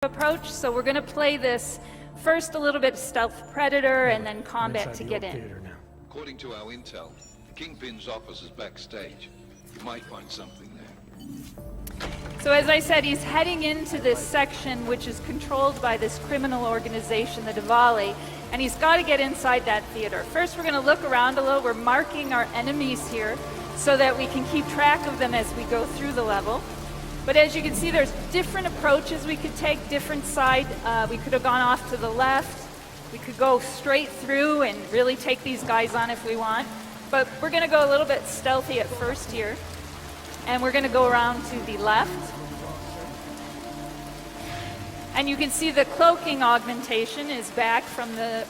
approach. So we're going to play this first a little bit stealth predator and then combat to get in. According to our intel, the Kingpin's office is backstage. You might find something there. So as I said, he's heading into this section which is controlled by this criminal organization, the Diwali, and he's got to get inside that theater. First, we're going to look around a little. We're marking our enemies here so that we can keep track of them as we go through the level. But as you can see, there's different approaches we could take, different side. We could have gone off to the left. We could go straight through and really take these guys on if we want. But we're going to go a little bit stealthy at first here. And we're going to go around to the left. And you can see the cloaking augmentation is back from the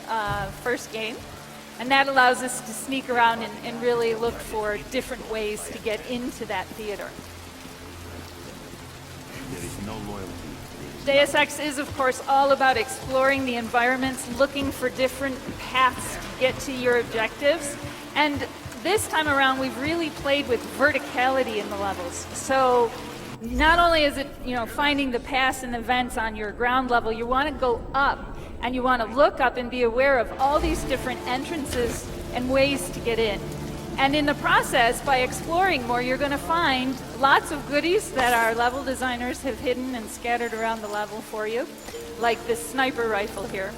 first game. And that allows us to sneak around and really look for different ways to get into that theater. There is no loyalty. Deus Ex is, of course, all about exploring the environments, looking for different paths to get to your objectives. And this time around, we've really played with verticality in the levels. So not only is it, finding the paths and events on your ground level, you want to go up and you want to look up and be aware of all these different entrances and ways to get in. And in the process, by exploring more, you're going to find lots of goodies that our level designers have hidden and scattered around the level for you, like this sniper rifle here.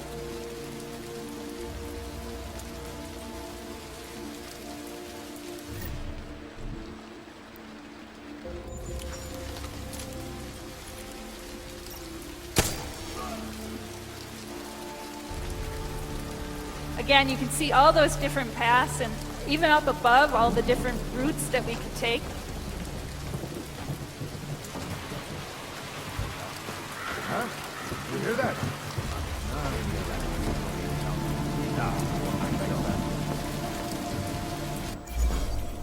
Again, you can see all those different paths, and even up above, all the different routes that we could take. Huh? You hear that?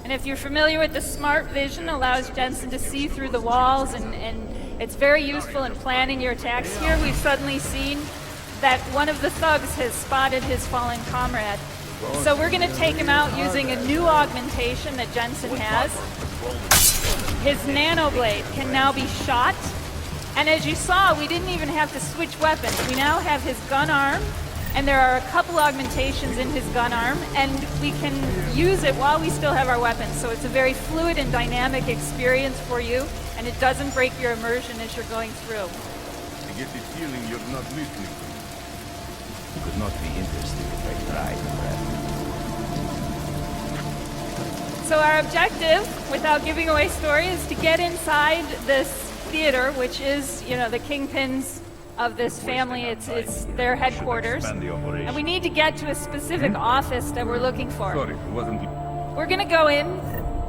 And if you're familiar with the smart vision, allows Jensen to see through the walls, and it's very useful in planning your attacks. Here we've suddenly seen that one of the thugs has spotted his fallen comrade. So we're going to take him out using a new augmentation that Jensen has. His nano blade can now be shot. And as you saw, we didn't even have to switch weapons. We now have his gun arm, and there are a couple augmentations in his gun arm, and we can use it while we still have our weapons. So it's a very fluid and dynamic experience for you, and it doesn't break your immersion as you're going through. I get the feeling you're not listening. You could not be interested if I tried, So our objective, without giving away story, is to get inside this theater, which is, the Kingpins of this family. It's their headquarters. And we need to get to a specific office that we're looking for. Sorry, it wasn't. We're going to go in,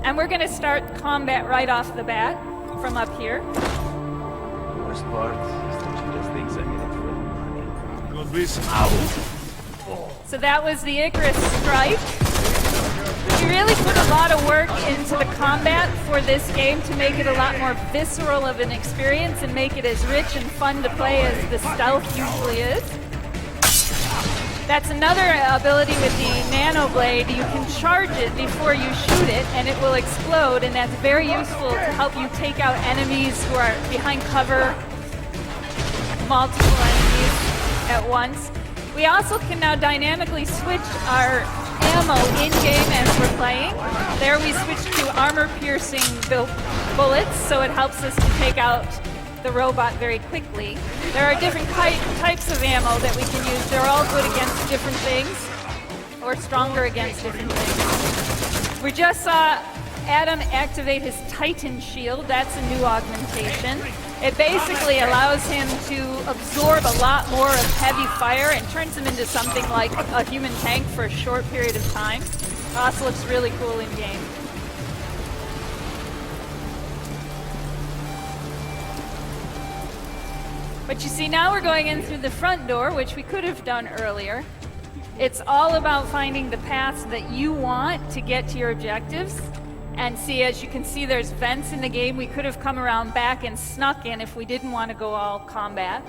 and we're going to start combat right off the bat from up here. The worst part is that she just thinks I'm in it for the money. Could be some. So that was the Icarus strike. We really put a lot of work into the combat for this game to make it a lot more visceral of an experience and make it as rich and fun to play as the stealth usually is. That's another ability with the nano blade. You can charge it before you shoot it and it will explode, and that's very useful to help you take out enemies who are behind cover, multiple enemies at once. We also can now dynamically switch our ammo in-game as we're playing. There we switch to armor-piercing bullets, so it helps us to take out the robot very quickly. There are different types of ammo that we can use. They're all good against different things, or stronger against different things. We just saw Adam activate his Titan shield. That's a new augmentation. It basically allows him to absorb a lot more of heavy fire and turns him into something like a human tank for a short period of time. It also looks really cool in game. But you see, now we're going in through the front door, which we could have done earlier. It's all about finding the paths that you want to get to your objectives. And see, as you can see, there's vents in the game. We could have come around back and snuck in if we didn't want to go all combat.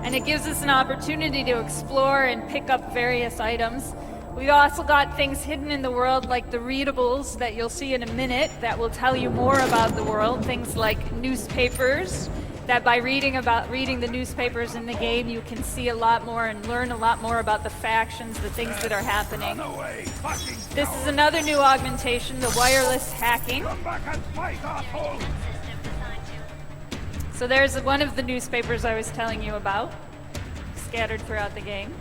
And it gives us an opportunity to explore and pick up various items. We've also got things hidden in the world like the readables that you'll see in a minute that will tell you more about the world. Things like newspapers, that by reading the newspapers in the game, you can see a lot more and learn a lot more about the factions, the things that are happening. This is another new augmentation, the wireless hacking. So there's one of the newspapers I was telling you about, scattered throughout the game.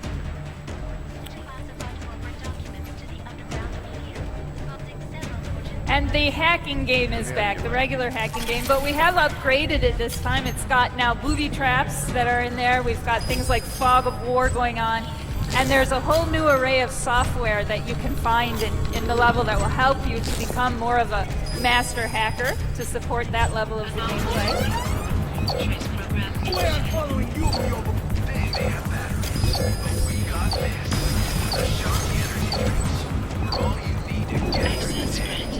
And the hacking game is back, the regular hacking game, but we have upgraded it this time. It's got now booby traps that are in there. We've got things like fog of war going on. And there's a whole new array of software that you can find in the level that will help you to become more of a master hacker to support that level of the gameplay. We're following you, They have batteries, but we got this. The Shanti energy drinks. All you need to get through the tank.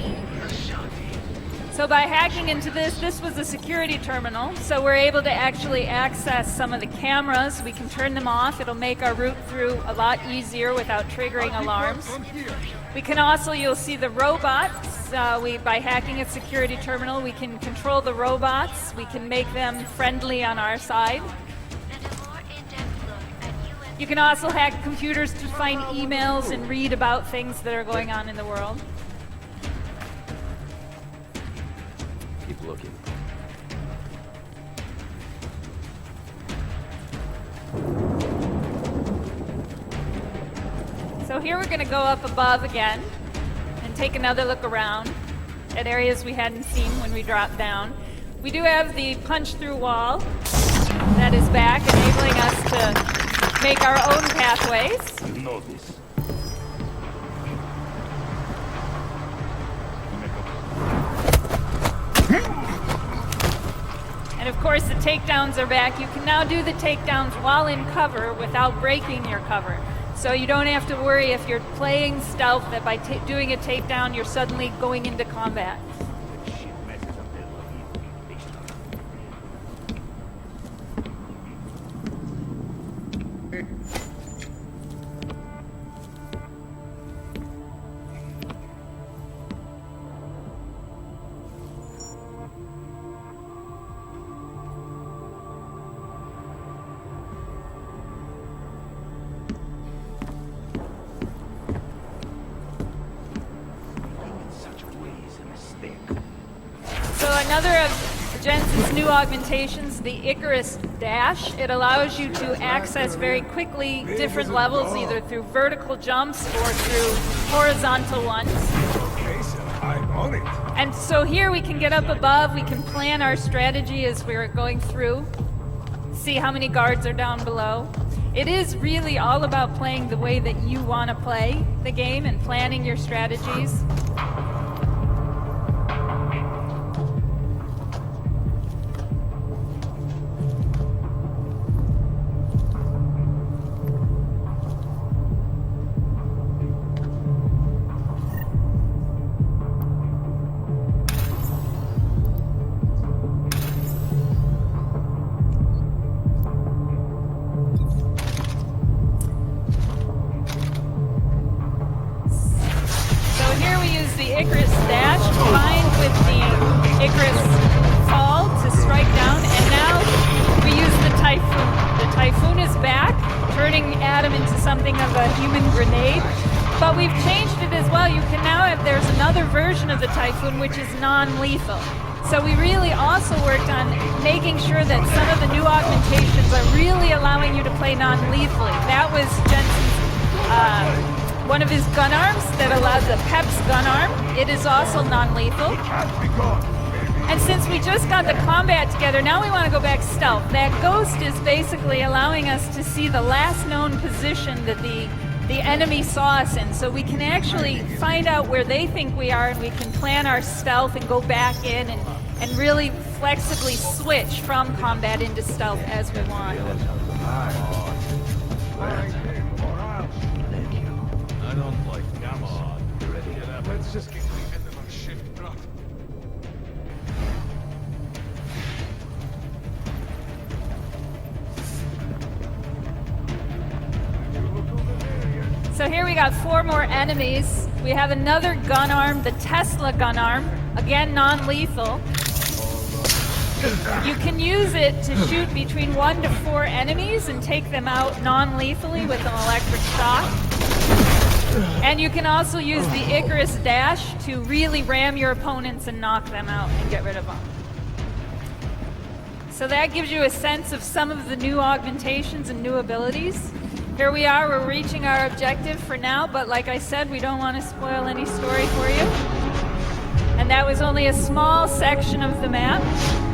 So by hacking into this was a security terminal, so we're able to actually access some of the cameras. We can turn them off. It'll make our route through a lot easier without triggering alarms. We can also, you'll see the robots. By hacking a security terminal, we can control the robots. We can make them friendly on our side. You can also hack computers to find emails and read about things that are going on in the world. Keep looking. So here we're going to go up above again and take another look around at areas we hadn't seen when we dropped down. We do have the punch-through wall that is back, enabling us to make our own pathways. You know this. And of course the takedowns are back. You can now do the takedowns while in cover without breaking your cover. So you don't have to worry if you're playing stealth that by doing a takedown you're suddenly going into combat. Another of Jensen's new augmentations, the Icarus Dash. It allows you to access very quickly different levels, either through vertical jumps or through horizontal ones. Okay, so I'm on it. And so here we can get up above, we can plan our strategy as we're going through, see how many guards are down below. It is really all about playing the way that you want to play the game and planning your strategies. Which is non-lethal. So we really also worked on making sure that some of the new augmentations are really allowing you to play non-lethally. That was Jensen's, one of his gun arms that allowed the PEP's gun arm. It is also non-lethal. And since we just got the combat together, now we want to go back stealth. That ghost is basically allowing us to see the last known position that the enemy saw us in, so we can actually find out where they think we are, and we can plan our stealth and go back in and really flexibly switch from combat into stealth as we want. I don't like come on. You ready? Get up. Let's just get them on shift, bro. So So here we got 4 more enemies. We have another gun arm, the Tesla gun arm. Again, non-lethal. You can use it to shoot between 1 to 4 enemies and take them out non-lethally with an electric shock. And you can also use the Icarus Dash to really ram your opponents and knock them out and get rid of them. So that gives you a sense of some of the new augmentations and new abilities. Here we are, we're reaching our objective for now, but like I said, we don't want to spoil any story for you. And that was only a small section of the map.